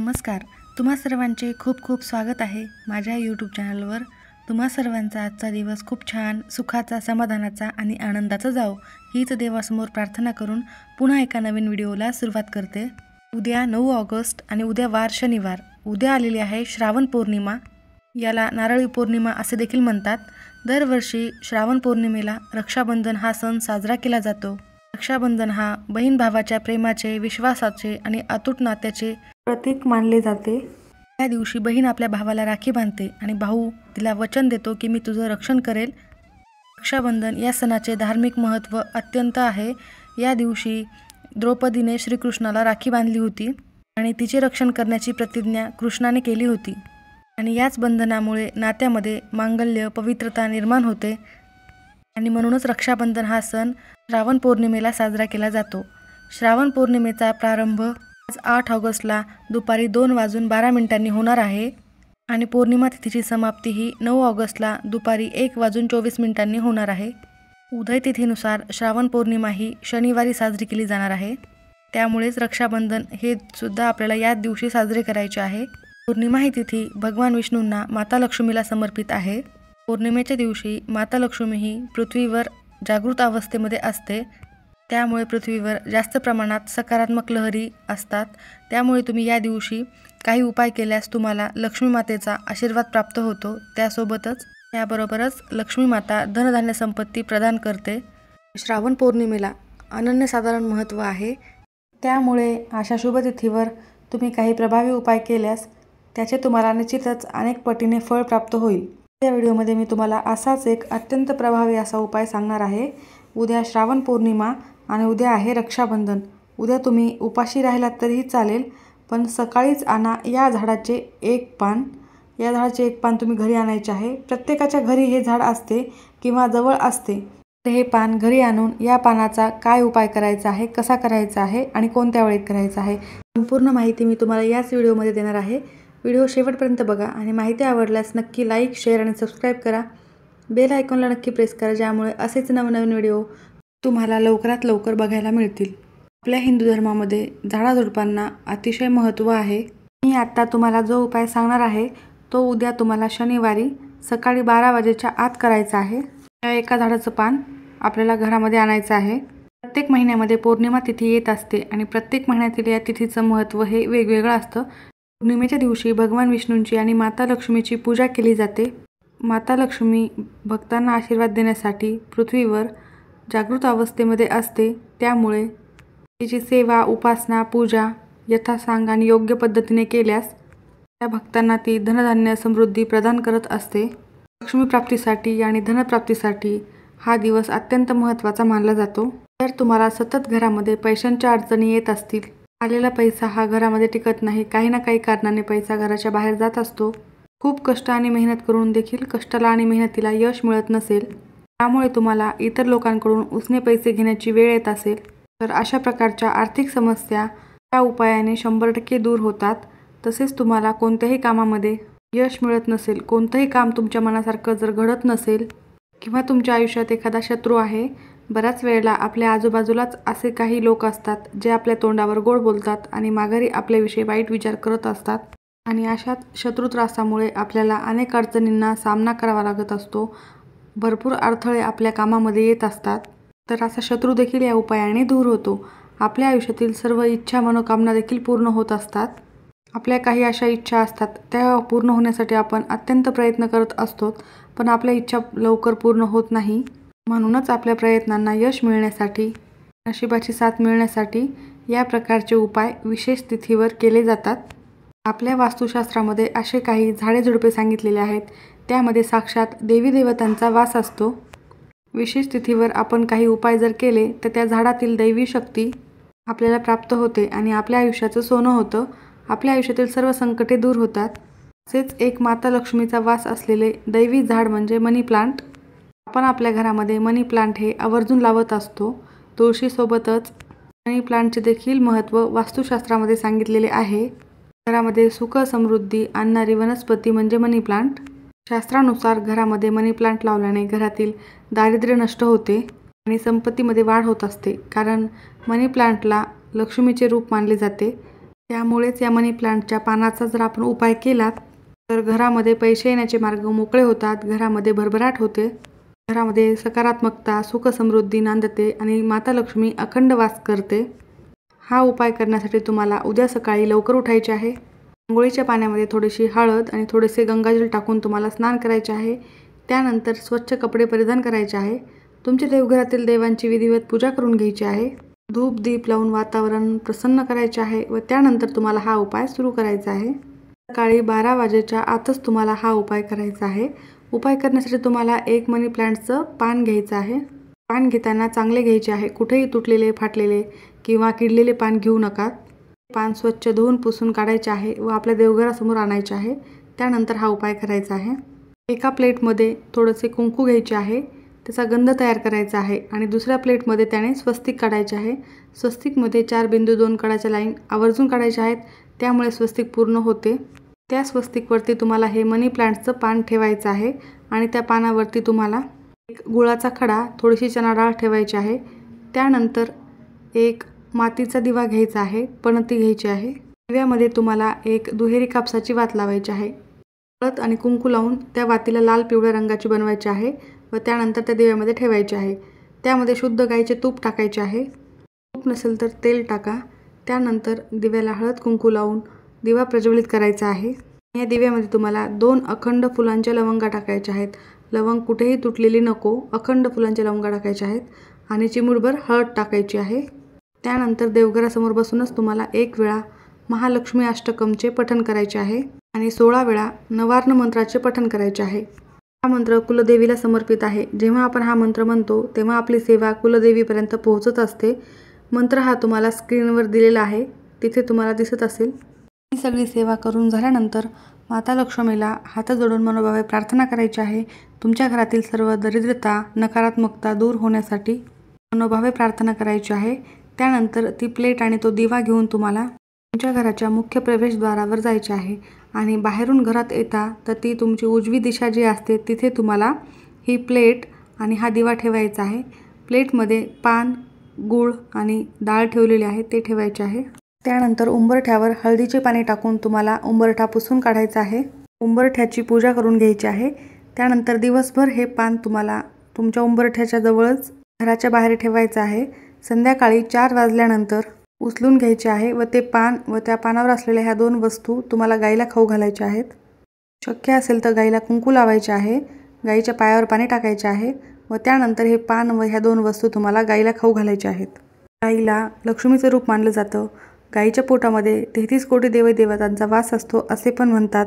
नमस्कार. तुम्हा सर्वांचे खूप खूप स्वागत आहे माझ्या यूट्यूब चॅनलवर. तुम्हा सर्वांचा आजचा दिवस खूप छान, सुखाचा, समाधानाचा आणि आनंदाचा जाओ हीच देवासमोर प्रार्थना करून पुन्हा एका नवीन व्हिडिओला सुरुवात करते. उद्या 9 ऑगस्ट आणि उद्या वार शनिवार. उद्या आलेली आहे श्रावण पौर्णिमा. याला नारळी पौर्णिमा असे देखील म्हणतात. दरवर्षी श्रावण पौर्णिमेला रक्षाबंधन हा सण साजरा केला जातो. रक्षाबंधन हा बहीण भावाच्या प्रेमाचे, विश्वासाचे आणि अतूट नात्याचे प्रतीक मानले जाते. या दिवशी बहीण आपल्या भावाला राखी बांधते आणि भाऊ तिला वचन देतो की मी तुझं रक्षण करेल. रक्षाबंधन या सणाचे धार्मिक महत्त्व अत्यंत आहे. या दिवशी द्रौपदीने श्रीकृष्णाला राखी बांधली होती आणि तिचे रक्षण करण्याची प्रतिज्ञा कृष्णाने केली होती. आणि याच बंधनामुळे नात्यामध्ये मांगल्य, पवित्रता निर्माण होते आणि म्हणूनच रक्षाबंधन हा सण श्रावण पौर्णिमेला साजरा केला जातो. श्रावण पौर्णिमेचा प्रारंभ आज 8 ऑगस्टला दुपारी 2:12 होणार आहे आणि पौर्णिमा तिथीची समाप्ती ही 9 ऑगस्टला दुपारी 1:24 होणार आहे. उदय तिथीनुसार श्रावण पौर्णिमा ही शनिवारी साजरी केली जाणार आहे. त्यामुळेच रक्षाबंधन हे सुद्धा आपल्याला याच दिवशी साजरे करायचे आहे. पौर्णिमा ही तिथी भगवान विष्णूंना माता लक्ष्मीला समर्पित आहे. पौर्णिमेच्या दिवशी माता लक्ष्मी ही पृथ्वीवर जागृत अवस्थेमध्ये असते. त्यामुळे पृथ्वीवर जास्त प्रमाणात सकारात्मक लहरी असतात. त्यामुळे तुम्ही या दिवशी काही उपाय केल्यास तुम्हाला लक्ष्मी मातेचा आशीर्वाद प्राप्त होतो. त्याबरोबरच लक्ष्मी माता धनधान्य संपत्ती प्रदान करते. श्रावण पौर्णिमेला अनन्यसाधारण महत्त्व आहे. त्यामुळे अशा शुभतिथीवर तुम्ही काही प्रभावी उपाय केल्यास त्याचे तुम्हाला निश्चितच अनेक पटीने फळ प्राप्त होईल. या व्हिडिओमध्ये मी तुम्हाला असाच एक अत्यंत प्रभावी असा उपाय सांगणार आहे. उद्या श्रावण पौर्णिमा आणि उद्या आहे रक्षाबंधन. उद्या तुम्ही उपाशी राहिलात तरीही चालेल, पण सकाळीच आणा या झाडाचे एक पान तुम्ही घरी आणायचे आहे. प्रत्येकाच्या घरी हे झाड असते किंवा जवळ असते. तर हे पान घरी आणून या पानाचा काय उपाय करायचा आहे, कसा करायचा आहे आणि कोणत्या वेळेत करायचा आहे, संपूर्ण माहिती मी तुम्हाला याच व्हिडिओमध्ये देणार आहे. व्हिडिओ शेवटपर्यंत बघा आणि माहिती आवडल्यास नक्की लाईक, शेअर आणि सबस्क्राईब करा. बेल आयकॉनला नक्की प्रेस करा, ज्यामुळे असेच नवनवीन व्हिडिओ तुम्हाला लवकरात लवकर बघायला मिळतील. आपल्या हिंदू धर्मामध्ये झाडाझुडपांना अतिशय महत्त्व आहे. मी आत्ता तुम्हाला जो उपाय सांगणार आहे तो उद्या तुम्हाला शनिवारी सकाळी 12 वाजेच्या आत करायचा आहे. या एका झाडाचं पान आपल्याला घरामध्ये आणायचं आहे. प्रत्येक महिन्यामध्ये पौर्णिमा तिथी येत असते आणि प्रत्येक महिन्यातील या तिथीचं महत्त्व हे वेगवेगळं असतं. पौर्णिमेच्या दिवशी भगवान विष्णूंची आणि माता लक्ष्मीची पूजा केली जाते. माता लक्ष्मी भक्तांना आशीर्वाद देण्यासाठी पृथ्वीवर जागृत अवस्थेमध्ये असते. त्यामुळे तिची सेवा, उपासना, पूजा यथासांग आणि योग्य पद्धतीने केल्यास त्या भक्तांना ती धनधान्य समृद्धी प्रदान करत असते. लक्ष्मीप्राप्तीसाठी आणि धनप्राप्तीसाठी हा दिवस अत्यंत महत्त्वाचा मानला जातो. जर तुम्हाला सतत घरामध्ये पैशांच्या अडचणी येत असतील, आलेला पैसा हा घरामध्ये टिकत नाही, काही ना काही कारणाने पैसा घराच्या बाहेर जात असतो, खूप कष्ट आणि मेहनत करून देखील कष्टाला आणि मेहनतीला यश मिळत नसेल, त्यामुळे तुम्हाला इतर लोकांकडून उसने पैसे घेण्याची वेळ येत असेल, तर अशा प्रकारच्या आर्थिक समस्या या उपायाने 100% दूर होतात. तसेच तुम्हाला कोणत्याही कामामध्ये यश मिळत नसेल, कोणतंही काम तुमच्या मनासारखं जर घडत नसेल किंवा तुमच्या आयुष्यात एखादा शत्रू आहे, बऱ्याच वेळेला आपल्या आजूबाजूलाच असे काही लोक असतात जे आपल्या तोंडावर गोड बोलतात आणि माघारी आपल्याविषयी वाईट विचार करत असतात आणि अशात शत्रुत्रासामुळे आपल्याला अनेक अडचणींना सामना करावा लागत असतो. भरपूर अडथळे आपल्या कामामध्ये येत असतात. तर असा शत्रू देखील या उपायाने दूर होतो. आपल्या आयुष्यातील सर्व इच्छा, मनोकामना देखील पूर्ण होत असतात. आपल्या काही अशा इच्छा असतात त्या पूर्ण होण्यासाठी आपण अत्यंत प्रयत्न करत असतो, पण आपल्या इच्छा लवकर पूर्ण होत नाही. म्हणूनच आपल्या प्रयत्नांना यश मिळण्यासाठी, नशिबाची साथ मिळण्यासाठी या प्रकारचे उपाय विशेष तिथीवर केले जातात. आपल्या वास्तुशास्त्रामध्ये असे काही झाडे झुडपे सांगितलेले आहेत. त्यामध्ये साक्षात देवी देवतांचा वास असतो. विशेष तिथीवर आपण काही उपाय जर केले तर त्या झाडातील दैवी शक्ती आपल्याला प्राप्त होते आणि आपल्या आयुष्याचं सोनं होतं. आपल्या आयुष्यातील सर्व संकटे दूर होतात. तसेच एक माता लक्ष्मीचा वास असलेले दैवी झाड म्हणजे मनी प्लांट. आपण आपल्या घरामध्ये मनी प्लांट हे आवर्जून लावत असतो. तुळशीसोबतच मनी प्लांटचे देखील महत्त्व वास्तुशास्त्रामध्ये सांगितलेले आहे. घरामध्ये सुख समृद्धी आणणारी वनस्पती म्हणजे मनी प्लांट. शास्त्रानुसार घरामध्ये मनी प्लांट लावल्याने घरातील दारिद्र्य नष्ट होते आणि संपत्तीमध्ये वाढ होत असते. कारण मनी प्लांटला लक्ष्मीचे रूप मानले जाते. त्यामुळेच या मनी प्लांटच्या पानाचा जर आपण उपाय केला तर घरामध्ये पैसे येण्याचे मार्ग मोकळे होतात, घरामध्ये भरभराट होते, घरामध्ये सकारात्मकता, सुख समृद्धी नांदते आणि माता लक्ष्मी अखंड वास करते। हा उपाय करण्यासाठी तुम्हाला उद्या सकाळी लवकर उठायचे आहे। अंघोळीच्या पाण्यामध्ये थोडीशी हळद आणि थोडेसे गंगाजल टाकून तुम्हाला स्नान करायचे आहे। त्यानंतर स्वच्छ कपडे परिधान करायचे आहे। तुमच्या देवघरातील देवांची विधिवत पूजा करून घ्यायची आहे। धूप दीप लावून वातावरण प्रसन्न करायचे आहे व त्यानंतर तुम्हाला हा उपाय सुरू करायचा आहे। सकाळी 12 वाजेच्या आतच तुम्हाला हा उपाय करायचा आहे। उपाय करण्यासाठी तुम्हाला एक मनी प्लांटचं पान घ्यायचं आहे। पान घेताना चांगले घ्यायचे आहे, कुठेही तुटलेले फाटलेले किंवा किडलेले पान घेऊ नका। पान स्वच्छ धुवून पुसून काढायचे आहे व आपल्या देवघरासमोर आणायचे आहे। त्यानंतर हा उपाय करायचा आहे। एका प्लेटमध्ये थोडेसे कुंकू घ्यायचे आहे, त्याचा गंध तयार करायचा आहे आणि दुसऱ्या प्लेटमध्ये त्याने स्वस्तिक काढायचे आहे। स्वस्तिकमध्ये 4 बिंदू 2 कडाच्या लाईन आवर्जून काढायच्या आहेत, त्यामुळे स्वस्तिक पूर्ण होते। त्या स्वस्तिकवरती तुम्हाला हे मनी प्लांटचं पान ठेवायचं आहे आणि त्या पानावरती तुम्हाला एक गुळाचा खडा, थोडीशी चणा डाळ ठेवायची आहे। त्यानंतर एक मातीचा दिवा घ्यायचा आहे, पणती घ्यायची आहे। दिव्यामध्ये तुम्हाला एक दुहेरी कापसाची वात लावायची आहे। हळद आणि कुंकू लावून त्या वातीला लाल पिवळ्या रंगाची बनवायची आहे व त्यानंतर त्या दिव्यामध्ये ठेवायचे आहे। त्यामध्ये शुद्ध गाईचे तूप टाकायचे आहे, तूप नसेल तर तेल टाका। त्यानंतर दिव्याला हळद कुंकू लावून दिवा प्रज्वलित करायचा आहे। या दिव्यामध्ये तुम्हाला 2 अखंड फुलांच्या लवंगा टाकायच्या आहेत। लवंग कुठेही तुटलेली नको, अखंड फुलांच्या लवंगा टाकायच्या आहेत आणि चिमूटभर हळद टाकायची आहे। त्यानंतर देवघरासमोर बसूनच तुम्हाला 1 वेळा महालक्ष्मी अष्टकमचे पठण करायचे आहे आणि 16 वेळा नवार्ण मंत्राचे पठण करायचे आहे। हा मंत्र कुलदेवीला समर्पित आहे। जेव्हा आपण हा मंत्र म्हणतो तेव्हा आपली सेवा कुलदेवीपर्यंत पोहोचत असते। मंत्र हा तुम्हाला स्क्रीनवर दिलेला आहे, तिथे तुम्हाला दिसत असेल। ही सगळी सेवा करून झाल्यानंतर माता लक्ष्मीला हात जोडून मनोभावे प्रार्थना करायची आहे। तुमच्या घरातील सर्व दरिद्रता, नकारात्मकता दूर होण्यासाठी मनोभावे प्रार्थना करायची आहे। त्यानंतर ती प्लेट आणि तो दिवा घेऊन तुम्हाला तुमच्या घराच्या मुख्य प्रवेशद्वारावर जायचे आहे आणि बाहेरून घरात येता तर ती तुमची उजवी दिशा जी असते तिथे तुम्हाला ही प्लेट आणि हा दिवा ठेवायचा आहे। प्लेटमध्ये पान, गूळ आणि डाळ ठेवलेली आहे ते ठेवायचे आहे। त्यानंतर उंबरठ्यावर हळदीचे पाणी टाकून तुम्हाला उंबरठा पुसून काढायचा आहे। उंबरठ्याची पूजा करून घ्यायची आहे। त्यानंतर दिवसभर हे पान तुम्हाला तुमच्या उंबरठ्याच्या जवळच घराच्या बाहेर ठेवायचं आहे। संध्याकाळी 4 वाजल्यानंतर उचलून घ्यायचे आहे व ते पान व त्या पानावर असलेल्या ह्या 2 वस्तू तुम्हाला गाईला खाऊ घालायच्या आहेत। शक्य असेल तर गाईला कुंकू लावायचे आहे, गाईच्या पायावर पाणी टाकायचे आहे व त्यानंतर हे पान व ह्या 2 वस्तू तुम्हाला गाईला खाऊ घालायच्या आहेत। गाईला लक्ष्मीचं रूप मानलं जातं। गाईच्या पोटामध्ये 33 कोटी देवदेवतांचा वास असतो असे पण म्हणतात।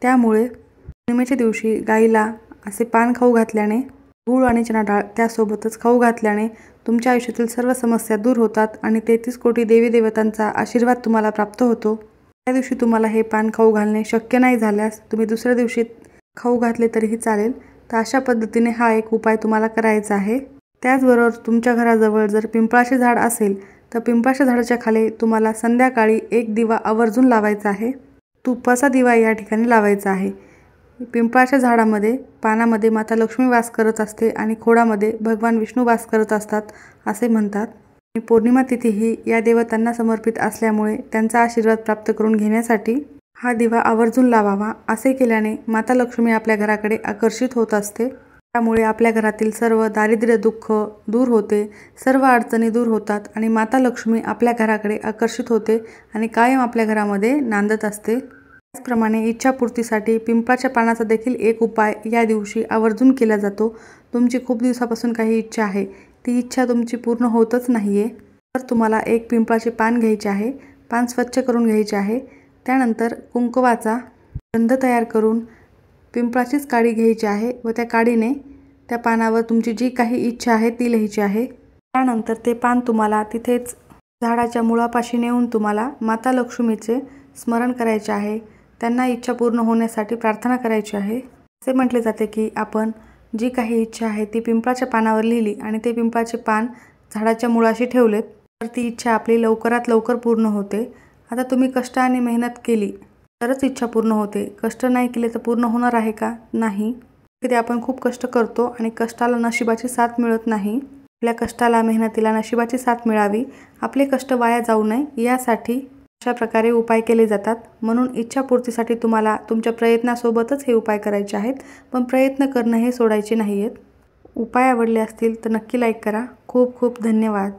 त्यामुळे पौर्णिमेच्या दिवशी गाईला असे पान खाऊ घातल्याने, गूळ आणि चणा डाळ त्यासोबतच खाऊ घातल्याने तुमच्या आयुष्यातील सर्व समस्या दूर होतात आणि 33 कोटी देवदेवतांचा आशीर्वाद तुम्हाला प्राप्त होतो। त्या दिवशी तुम्हाला हे पान खाऊ घालणे शक्य नाही झाल्यास तुम्ही दुसऱ्या दिवशी खाऊ घातले तरीही चालेल। तर अशा पद्धतीने हा एक उपाय तुम्हाला करायचा आहे। त्याचबरोबर तुमच्या घराजवळ जर पिंपळाचे झाड असेल तर पिंपळाच्या झाडाच्या खाली तुम्हाला संध्याकाळी एक दिवा आवर्जून लावायचा आहे। तुपाचा दिवा या ठिकाणी लावायचा आहे। पिंपळाच्या झाडामध्ये पानामध्ये माता लक्ष्मी वास करत असते आणि खोडामध्ये भगवान विष्णू वास करत असतात असे म्हणतात। पौर्णिमा तिथी ही या देवतांना समर्पित असल्यामुळे त्यांचा आशीर्वाद प्राप्त करून घेण्यासाठी हा दिवा आवर्जून लावावा। असे केल्याने माता लक्ष्मी आपल्या घराकडे आकर्षित होत असते। त्यामुळे आपल्या घरातील सर्व दारिद्र्य दुःख दूर होते, सर्व अडचणी दूर होतात आणि माता लक्ष्मी आपल्या घराकडे आकर्षित होते आणि कायम आपल्या घरामध्ये नांदत असते। त्याचप्रमाणे इच्छापूर्तीसाठी पिंपळाच्या पानाचा देखील एक उपाय या दिवशी आवर्जून केला जातो। तुमची खूप दिवसापासून काही इच्छा आहे, ती इच्छा तुमची पूर्ण होतच नाहीये, तर तुम्हाला एक पिंपळाचे पान घ्यायचे आहे। पान स्वच्छ करून घ्यायचे आहे। त्यानंतर कुंकवाचा गंध तयार करून पिंपळाचीच काडी घ्यायची आहे व त्या काडीने त्या पानावर तुमची जी काही इच्छा आहे ती लिहायची आहे। त्यानंतर ते पान तुम्हाला तिथेच झाडाच्या मुळापाशी नेऊन तुम्हाला माता लक्ष्मीचे स्मरण करायचे आहे। त्यांना इच्छा पूर्ण होण्यासाठी प्रार्थना करायची आहे। असे म्हटले जाते की आपण जी काही इच्छा आहे ती पिंपळाच्या पानावर लिहिली आणि ते पिंपळाचे पान झाडाच्या मुळाशी ठेवलेत तर ती इच्छा आपली लवकरात लवकर पूर्ण होते। आता तुम्ही कष्ट आणि मेहनत केली तरच इच्छा पूर्ण होते, कष्ट नाही केले तर पूर्ण होणार आहे का? नाही। कधी आपण खूप कष्ट करतो आणि कष्टाला नशिबाची साथ मिळत नाही। आपल्या कष्टाला, मेहनतीला नशिबाची साथ मिळावी, आपले कष्ट वाया जाऊ नये यासाठी अशा प्रकारे उपाय केले जातात। म्हणून इच्छापूर्तीसाठी तुम्हाला तुमच्या प्रयत्नासोबतच हे उपाय करायचे आहेत, पण प्रयत्न करणं हे सोडायचे नाही आहेत। उपाय आवडले असतील तर नक्की लाईक करा। खूप खूप धन्यवाद।